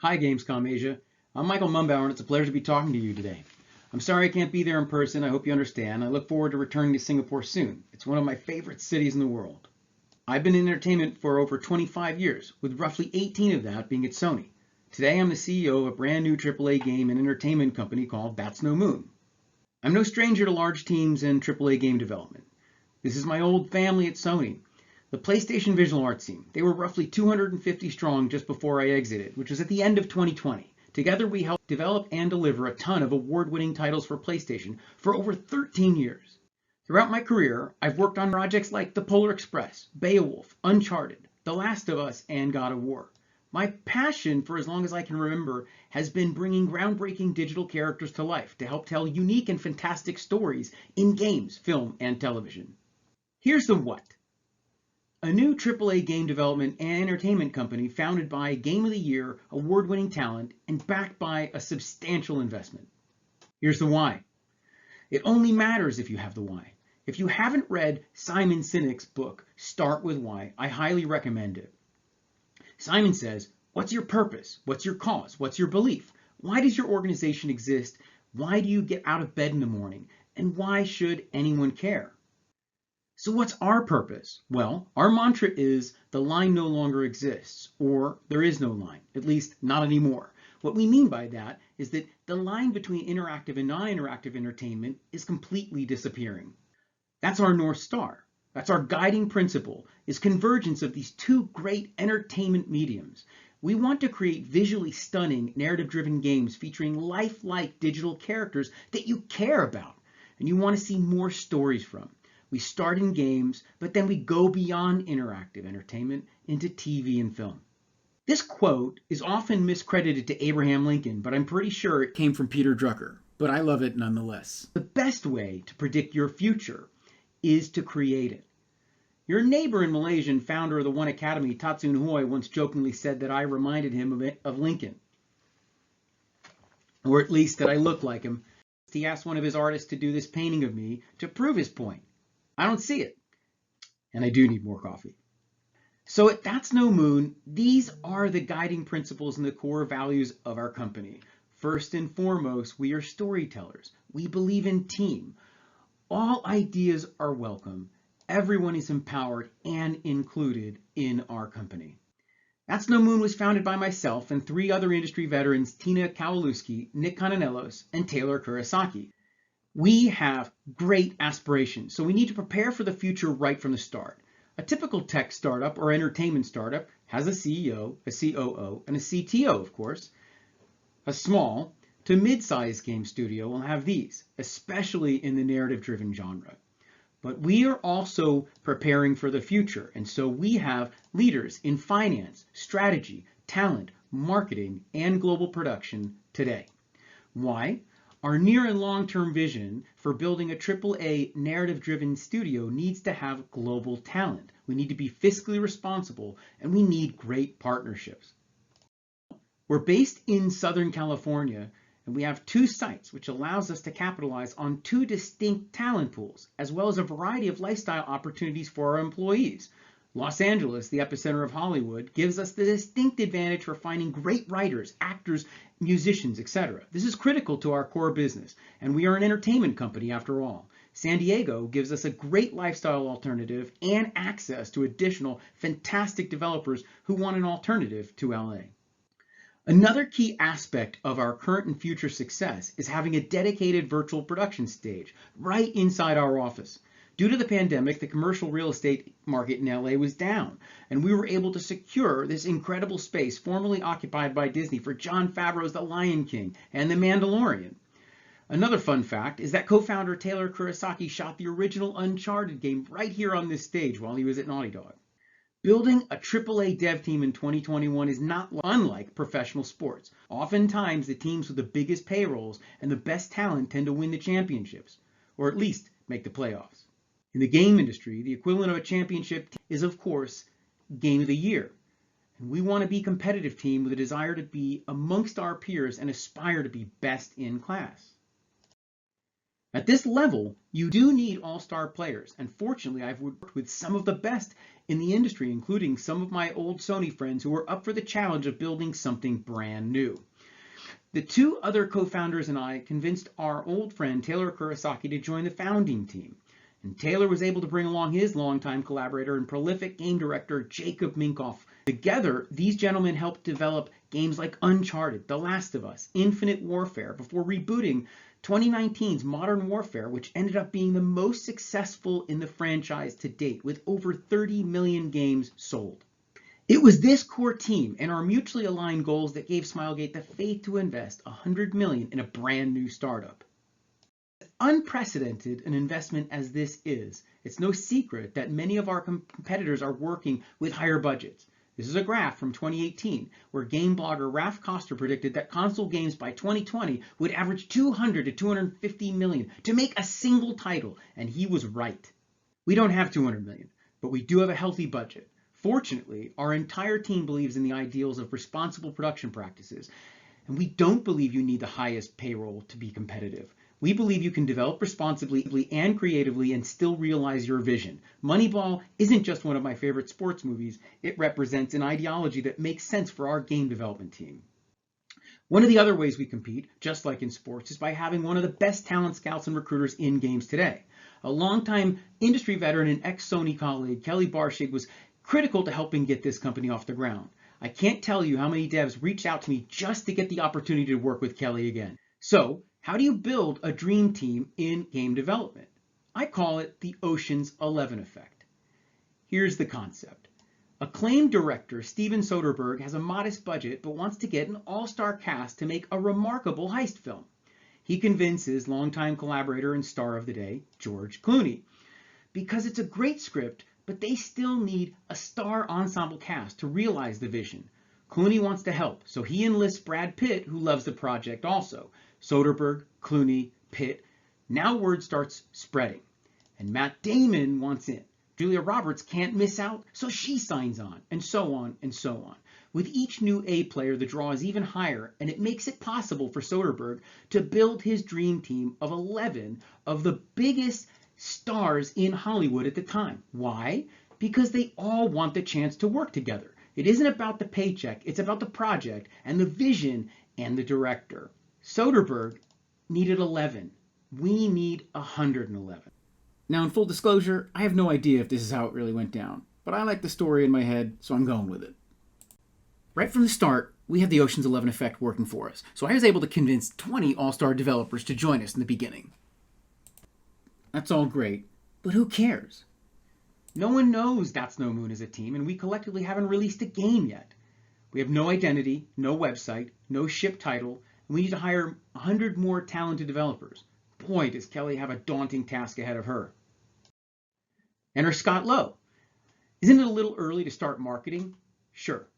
Hi, Gamescom Asia. I'm Michael Mumbauer, and it's a pleasure to be talking to you today. I'm sorry I can't be there in person. I hope you understand. I look forward to returning to Singapore soon. It's one of my favorite cities in the world. I've been in entertainment for over 25 years, with roughly 18 of that being at Sony. Today, I'm the CEO of a brand new AAA game and entertainment company called That's No Moon. I'm no stranger to large teams in AAA game development. This is my old family at Sony. The PlayStation Visual Arts team, they were roughly 250 strong just before I exited, which was at the end of 2020. Together we helped develop and deliver a ton of award-winning titles for PlayStation for over 13 years. Throughout my career, I've worked on projects like The Polar Express, BEOWULF, Uncharted, The Last of Us, and God of War. My passion for as long as I can remember has been bringing groundbreaking digital characters to life to help tell unique and fantastic stories in games, film, and television. Here's the what. A new AAA game development and entertainment company founded by Game of the Year award-winning talent and backed by a substantial investment. Here's the why. It only matters if you have the why. If you haven't read Simon Sinek's book, Start With Why, I highly recommend it. Simon says, what's your purpose? What's your cause? What's your belief? Why does your organization exist? Why do you get out of bed in the morning? And why should anyone care? So what's our purpose? Well, our mantra is the line no longer exists, or there is no line, at least not anymore. What we mean by that is that the line between interactive and non-interactive entertainment is completely disappearing. That's our North Star. That's our guiding principle, is convergence of these two great entertainment mediums. We want to create visually stunning, narrative-driven games featuring lifelike digital characters that you care about and you want to see more stories from. We start in games, but then we go beyond interactive entertainment into TV and film. This quote is often miscredited to Abraham Lincoln, but I'm pretty sure it came from Peter Drucker, but I love it nonetheless. The best way to predict your future is to create it. Your neighbor in Malaysia and founder of the One Academy, Tatsun Hoi, once jokingly said that I reminded him of Lincoln, or at least that I look like him. He asked one of his artists to do this painting of me to prove his point. I don't see it, and I do need more coffee. So at That's No Moon, these are the guiding principles and the core values of our company. First and foremost, we are storytellers. We believe in team. All ideas are welcome. Everyone is empowered and included in our company. That's No Moon was founded by myself and three other industry veterans, Tina Kowalewski, Nick Kononellos, and Taylor Kurosaki. We have great aspirations, so we need to prepare for the future right from the start. A typical tech startup or entertainment startup has a CEO, a COO, and a CTO, of course. A small to mid-sized game studio will have these, especially in the narrative-driven genre. But we are also preparing for the future, and so we have leaders in finance, strategy, talent, marketing, and global production today. Why? Our near and long-term vision for building a AAA narrative-driven studio needs to have global talent. We need to be fiscally responsible, and we need great partnerships. We're based in Southern California, and we have two sites, which allows us to capitalize on two distinct talent pools, as well as a variety of lifestyle opportunities for our employees. Los Angeles, the epicenter of Hollywood, gives us the distinct advantage for finding great writers, actors, musicians, etc. This is critical to our core business, and we are an entertainment company after all. San Diego gives us a great lifestyle alternative and access to additional fantastic developers who want an alternative to LA. Another key aspect of our current and future success is having a dedicated virtual production stage right inside our office. Due to the pandemic, the commercial real estate market in LA was down, and we were able to secure this incredible space formerly occupied by Disney for Jon Favreau's The Lion King and The Mandalorian. Another fun fact is that co-founder Taylor Kurosaki shot the original Uncharted game right here on this stage while he was at Naughty Dog. Building a AAA dev team in 2021 is not unlike professional sports. Oftentimes, the teams with the biggest payrolls and the best talent tend to win the championships, or at least make the playoffs. In the game industry, the equivalent of a championship is, of course, Game of the Year. And we want to be a competitive team with a desire to be amongst our peers and aspire to be best in class. At this level, you do need all-star players, and fortunately I've worked with some of the best in the industry, including some of my old Sony friends who were up for the challenge of building something brand new. The two other co-founders and I convinced our old friend Taylor Kurosaki to join the founding team. And Taylor was able to bring along his longtime collaborator and prolific game director, Jacob Minkoff. Together, these gentlemen helped develop games like Uncharted, The Last of Us, Infinite Warfare, before rebooting 2019's Modern Warfare, which ended up being the most successful in the franchise to date, with over 30 million games sold. It was this core team and our mutually aligned goals that gave SMILEGATE the faith to invest $100 million in a brand new startup. Unprecedented an investment as this is, it's no secret that many of our competitors are working with higher budgets. This is a graph from 2018, where game blogger Raf Koster predicted that console games by 2020 would average 200 to 250 million to make a single title, and he was right. We don't have 200 million, but we do have a healthy budget. Fortunately, our entire team believes in the ideals of responsible production practices, and we don't believe you need the highest payroll to be competitive. We believe you can develop responsibly and creatively and still realize your vision. Moneyball isn't just one of my favorite sports movies. It represents an ideology that makes sense for our game development team. One of the other ways we compete, just like in sports, is by having one of the best talent scouts and recruiters in games today. A longtime industry veteran and ex-Sony colleague, Kelly BARSCHIG, was critical to helping get this company off the ground. I can't tell you how many devs reached out to me just to get the opportunity to work with Kelly again. So, how do you build a dream team in game development? I call it the Ocean's 11 effect. Here's the concept. Acclaimed director Steven Soderbergh has a modest budget but wants to get an all-star cast to make a remarkable heist film. He convinces longtime collaborator and star of the day, George Clooney, because it's a great script, but they still need a star ensemble cast to realize the vision. Clooney wants to help, so he enlists Brad Pitt, who loves the project also. Soderbergh, Clooney, Pitt. Now word starts spreading, and Matt Damon wants in. Julia Roberts can't miss out, so she signs on, and so on and so on. With each new A player, the draw is even higher, and it makes it possible for Soderbergh to build his dream team of 11 of the biggest stars in Hollywood at the time. Why? Because they all want the chance to work together. It isn't about the paycheck, it's about the project and the vision and the director. Soderbergh needed 11. We need 111. Now, in full disclosure, I have no idea if this is how it really went down, but I like the story in my head, so I'm going with it. Right from the start, we had the Ocean's 11 effect working for us, so I was able to convince 20 all-star developers to join us in the beginning. That's all great, but who cares? No one knows That's No Moon is a team, and we collectively haven't released a game yet. We have no identity, no website, no ship title, and we need to hire 100 more talented developers. Boy, does Kelly have a daunting task ahead of her. Enter Scott Lowe. Isn't it a little early to start marketing? Sure,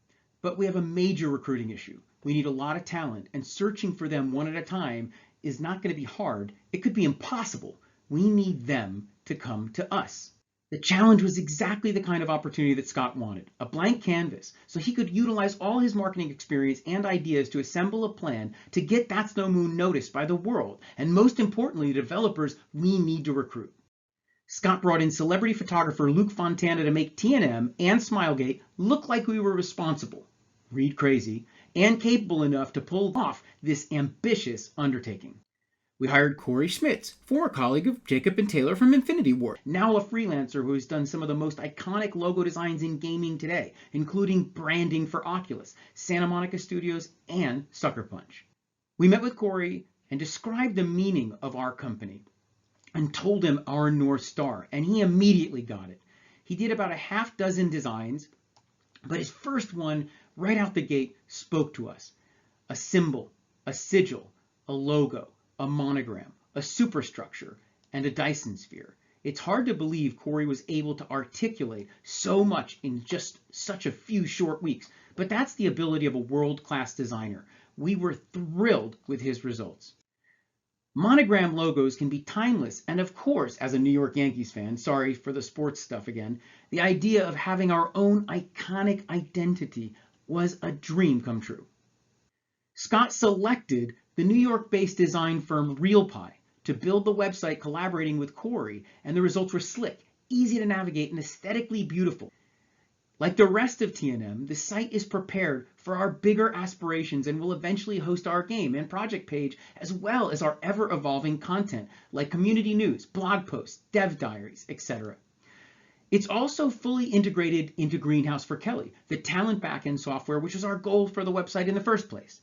but we have a major recruiting issue. We need a lot of talent, and searching for them one at a time is not going to be hard. It could be impossible. We need them to come to us. The challenge was exactly the kind of opportunity that Scott wanted, a blank canvas, so he could utilize all his marketing experience and ideas to assemble a plan to get That's No Moon noticed by the world, and most importantly, the developers we need to recruit. Scott brought in celebrity photographer Luke Fontana to make TNM and SMILEGATE look like we were responsible, read crazy, and capable enough to pull off this ambitious undertaking. We hired CORY SCHMITZ, former colleague of Jacob and Taylor from Infinity Ward, now a freelancer who has done some of the most iconic logo designs in gaming today, including branding for Oculus, Santa Monica Studios, and Sucker Punch. We met with CORY and described the meaning of our company and told him our North Star, and he immediately got it. He did about a half dozen designs, but his first one, right out the gate, spoke to us. A symbol, a sigil, a logo, a monogram, a superstructure, and a Dyson sphere. It's hard to believe CORY was able to articulate so much in just such a few short weeks, but that's the ability of a world-class designer. We were thrilled with his results. Monogram logos can be timeless, and of course, as a New York Yankees fan, sorry for the sports stuff again, the idea of having our own iconic identity was a dream come true. Scott selected the New York-based design firm RealPie to build the website collaborating with CORY, and the results were slick, easy to navigate, and aesthetically beautiful. Like the rest of TNM, the site is prepared for our bigger aspirations and will eventually host our game and project page, as well as our ever-evolving content like community news, blog posts, dev diaries, etc. It's also fully integrated into Greenhouse for Kelly, the talent backend software, which was our goal for the website in the first place,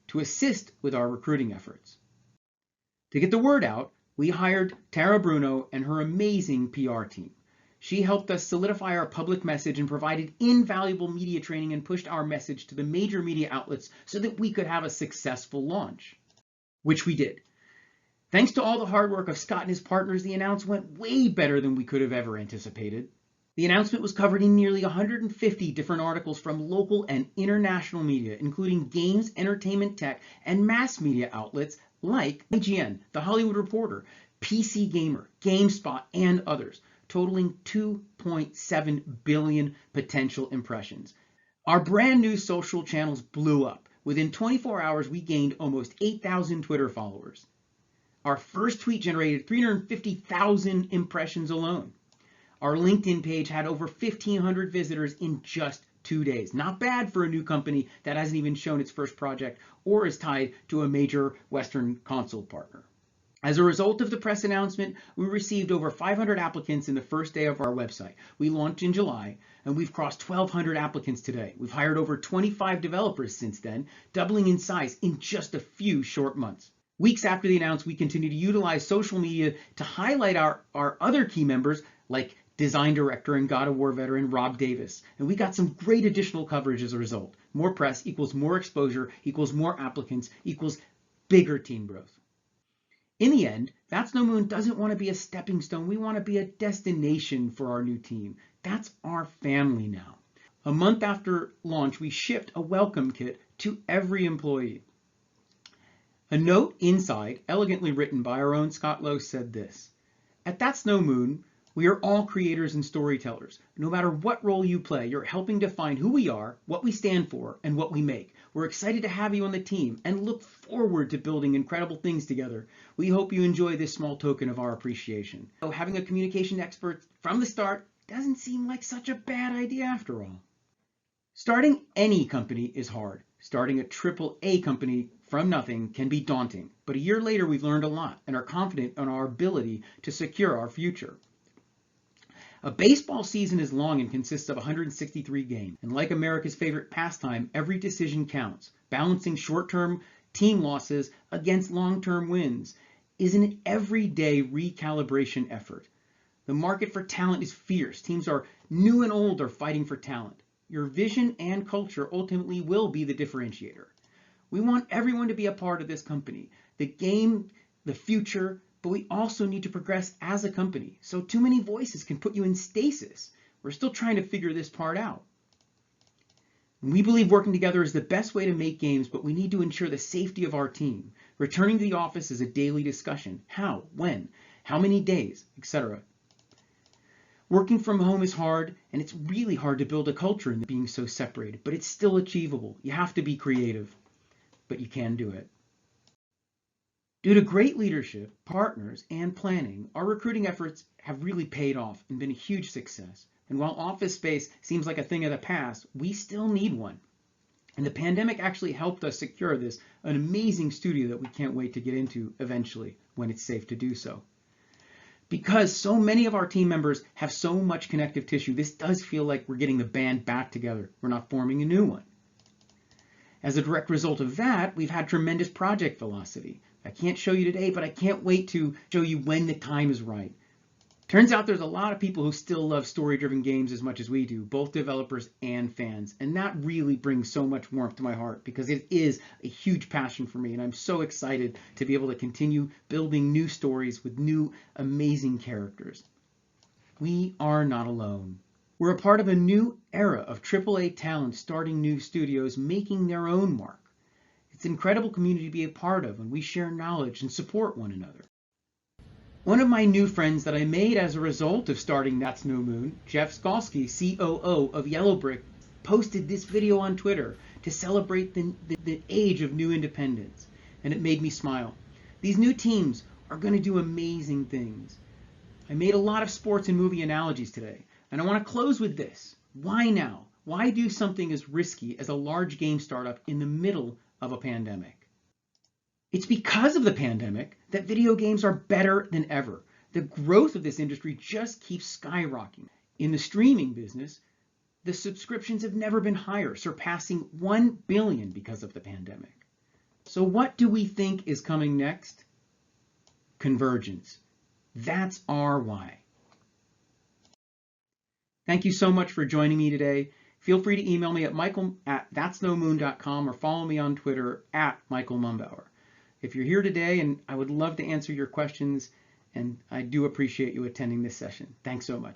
to assist with our recruiting efforts. To get the word out, we hired Tara BRUNO and her amazing PR team. She helped us solidify our public message and provided invaluable media training and pushed our message to the major media outlets so that we could have a successful launch, which we did. Thanks to all the hard work of Scott and his partners, the announcement went way better than we could have ever anticipated. The announcement was covered in nearly 150 different articles from local and international media, including games, entertainment, tech, and mass media outlets like IGN, The Hollywood Reporter, PC Gamer, GameSpot, and others, totaling 2.7 billion potential impressions. Our brand new social channels blew up. Within 24 hours, we gained almost 8,000 Twitter followers. Our first tweet generated 350,000 impressions alone. Our LinkedIn page had over 1,500 visitors in just 2 days. Not bad for a new company that hasn't even shown its first project or is tied to a major Western console partner. As a result of the press announcement, we received over 500 applicants in the first day of our website. We launched in July, and we've crossed 1,200 applicants today. We've hired over 25 developers since then, doubling in size in just a few short months. Weeks after the announcement, we continue to utilize social media to highlight our other key members, like design director and God of War veteran Rob Davis. And we got some great additional coverage as a result. More press equals more exposure, equals more applicants, equals bigger team growth. In the end, That's No Moon doesn't want to be a stepping stone. We want to be a destination for our new team. That's our family now. A month after launch, we shipped a welcome kit to every employee. A note inside, elegantly written by our own Scott Lowe, said this: "At That's No Moon, we are all creators and storytellers. No matter what role you play, you're helping define who we are, what we stand for, and what we make. We're excited to have you on the team and look forward to building incredible things together. We hope you enjoy this small token of our appreciation." So having a communication expert from the start doesn't seem like such a bad idea after all. Starting any company is hard. Starting a AAA company from nothing can be daunting, but a year later we've learned a lot and are confident in our ability to secure our future. A baseball season is long and consists of 163 games, and like America's favorite pastime, every decision counts. Balancing short-term team losses against long-term wins is an everyday recalibration effort. The market for talent is fierce. Teams are new and old are fighting for talent. Your vision and culture ultimately will be the differentiator. We want everyone to be a part of this company, the game, the future, but we also need to progress as a company. So too many voices can put you in stasis. We're still trying to figure this part out. We believe working together is the best way to make games, but we need to ensure the safety of our team. Returning to the office is a daily discussion. How, when, how many days, etc. Working from home is hard, and it's really hard to build a culture in being so separated, but it's still achievable. You have to be creative, but you can do it. Due to great leadership, partners, and planning, our recruiting efforts have really paid off and been a huge success. And while office space seems like a thing of the past, we still need one. And the pandemic actually helped us secure this, an amazing studio that we can't wait to get into eventually when it's safe to do so. Because so many of our team members have so much connective tissue, this does feel like we're getting the band back together. We're not forming a new one. As a direct result of that, we've had tremendous project velocity. I can't show you today, but I can't wait to show you when the time is right. Turns out there's a lot of people who still love story-driven games as much as we do, both developers and fans. And that really brings so much warmth to my heart because it is a huge passion for me. And I'm so excited to be able to continue building new stories with new amazing characters. We are not alone. We're a part of a new era of AAA talent starting new studios, making their own mark. It's an incredible community to be a part of, and we share knowledge and support one another. One of my new friends that I made as a result of starting That's No Moon, Jeff Skalski, COO of Yellowbrick, posted this video on Twitter to celebrate the age of new independence, and it made me smile. These new teams are going to do amazing things. I made a lot of sports and movie analogies today, and I want to close with this. Why now? Why do something as risky as a large game startup in the middle of a pandemic? It's because of the pandemic that video games are better than ever. The growth of this industry just keeps skyrocketing. In the streaming business, the subscriptions have never been higher, surpassing 1 billion because of the pandemic. So what do we think is coming next? Convergence. That's our why. Thank you so much for joining me today. Feel free to email me at michael@thatsnomoon.com or follow me on Twitter @MichaelMumbauer. If you're here today, and I would love to answer your questions, and I do appreciate you attending this session. Thanks so much.